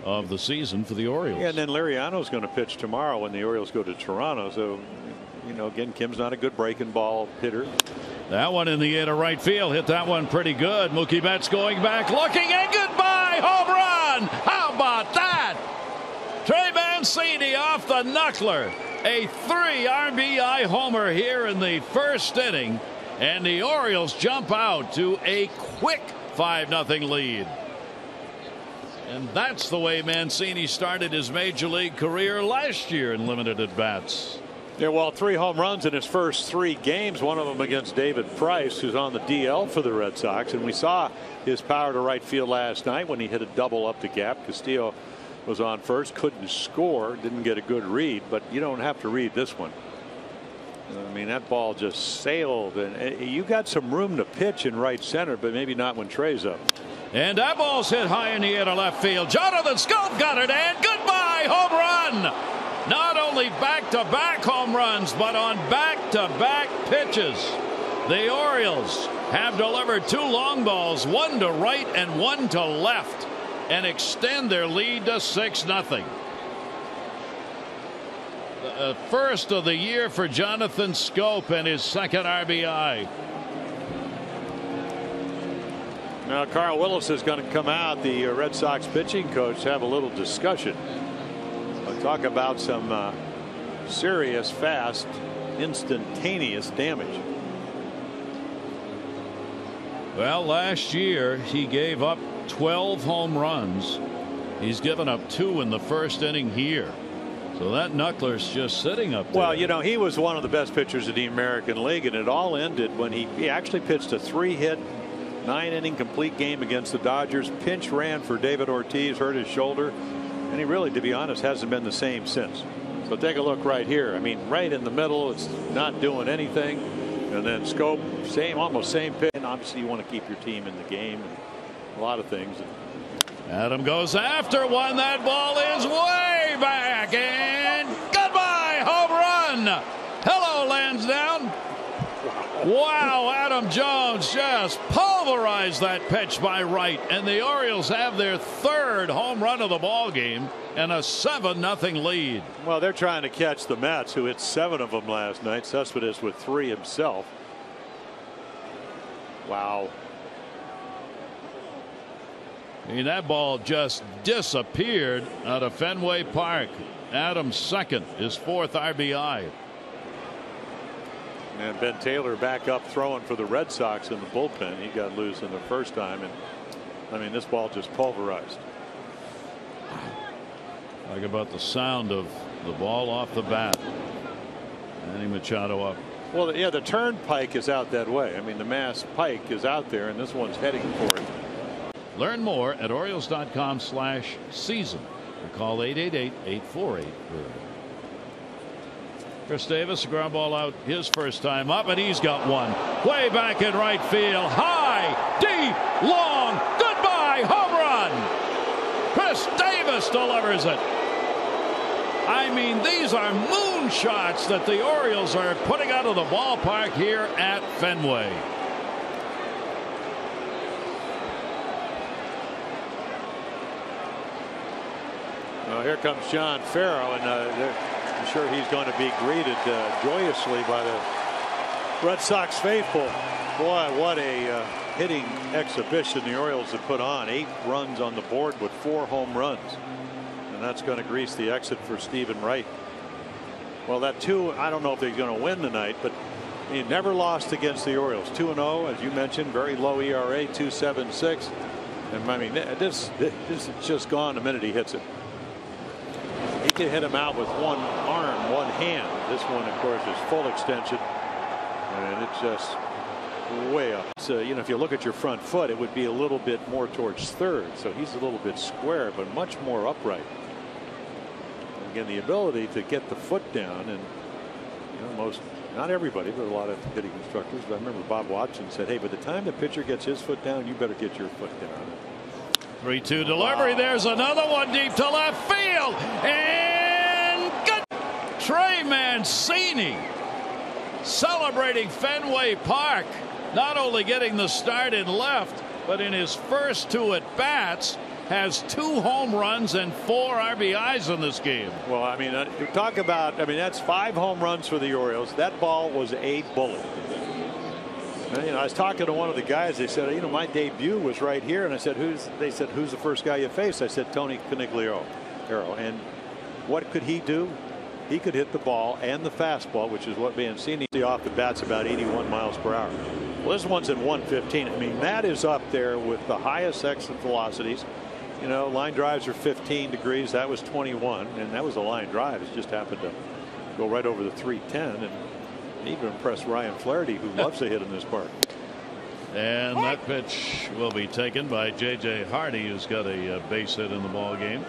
of the season for the Orioles. Yeah, and then Liriano's going to pitch tomorrow when the Orioles go to Toronto. So, you know, again, Kim's not a good breaking ball hitter. That one in the air to right field. Hit that one pretty good. Mookie Betts going back, looking, and goodbye. Home run. How about that? Trey Mancini off the knuckler. A 3 RBI homer here in the first inning. And the Orioles jump out to a quick 5-0 lead. And that's the way Mancini started his major league career last year in limited at bats. Yeah, well, 3 home runs in his first 3 games, one of them against David Price, who's on the DL for the Red Sox. And we saw his power to right field last night when he hit a double up the gap. Castillo was on first, couldn't score, didn't get a good read, but you don't have to read this one. I mean, that ball just sailed, and you got some room to pitch in right center, but maybe not when Trey's up. And that ball's hit high in the air to left field. Jonathan Scope got it, and goodbye, home run. Not only back-to-back home runs, but on back-to-back pitches. The Orioles have delivered 2 long balls, one to right and one to left, and extend their lead to 6-0. The first of the year for Jonathan Scope and his second RBI. Now Carl Willis is going to come out, the Red Sox pitching coach, to have a little discussion. We'll talk about some serious, fast, instantaneous damage. Well, last year he gave up 12 home runs. He's given up 2 in the first inning here. So that knuckler's just sitting up there. Well, you know, he was one of the best pitchers in the American League, and it all ended when he actually pitched a 3-hit, 9-inning complete game against the Dodgers. Pinch ran for David Ortiz, hurt his shoulder, and he really, to be honest, hasn't been the same since. So take a look right here. I mean, right in the middle, it's not doing anything. And then Scope, almost same pitch. And obviously, you want to keep your team in the game and a lot of things. Adam goes after one. That ball is way back, and goodbye, home run. Hello, Lansdowne. Wow, Adam Jones just pulverized that pitch by right, and the Orioles have their 3rd home run of the ball game and a 7-0 lead. Well, they're trying to catch the Mets, who hit 7 of them last night. Cespedes with 3 himself. Wow. I mean, that ball just disappeared out of Fenway Park. Adams' second, his 4th RBI. And Ben Taylor back up throwing for the Red Sox in the bullpen. He got loose in the first time, and I mean, this ball just pulverized. Like about the sound of the ball off the bat. Manny Machado up. Well, yeah, the turnpike is out that way. I mean, the Mass Pike is out there, and this one's heading for it. Learn more at Orioles.com/season. Or call 888-848. Chris Davis, a ground ball out his first time up, and he's got one. Way back in right field. High, deep, long, goodbye, home run. Chris Davis delivers it. I mean, these are moonshots that the Orioles are putting out of the ballpark here at Fenway. Well, here comes John Farrow, and I'm sure he's going to be greeted joyously by the Red Sox faithful. Boy, what a hitting exhibition the Orioles have put on. 8 runs on the board with 4 home runs. And that's going to grease the exit for Stephen Wright. Well, that 2, I don't know if he's going to win tonight, but he never lost against the Orioles. 2-0, as you mentioned, very low ERA, 2.76. And I mean, this is just gone the minute he hits it. He can hit him out with one arm, one hand. This one, of course, is full extension, and it's just way up. So, you know, if you look at your front foot, it would be a little bit more towards third. So he's a little bit square, but much more upright. Again, the ability to get the foot down, and you know, not everybody, but a lot of hitting instructors. But I remember Bob Watson said, "Hey, by the time the pitcher gets his foot down, you better get your foot down." 3-2 delivery. Wow. There's another one deep to left field, and good. Trey Mancini celebrating Fenway Park, not only getting the start in left, but in his first 2 at bats, has 2 home runs and 4 RBIs in this game. Well, I mean, talk about, I mean, that's 5 home runs for the Orioles. That ball was a bullet. And, you know, I was talking to one of the guys. They said, you know, my debut was right here, and I said, they said, who's the first guy you faced? I said, Tony Coniglio. And what could he do? He could hit the ball and the fastball, which is what Mancini off the bat's about 81 miles per hour. Well, this one's in 115. I mean, that is up there with the highest exit velocities. You know, line drives are 15 degrees. That was 21, and that was a line drive. It just happened to go right over the 310, and even impressed Ryan Flaherty, who loves to hit in this park. And that pitch will be taken by J.J. Hardy, who's got a base hit in the ball game.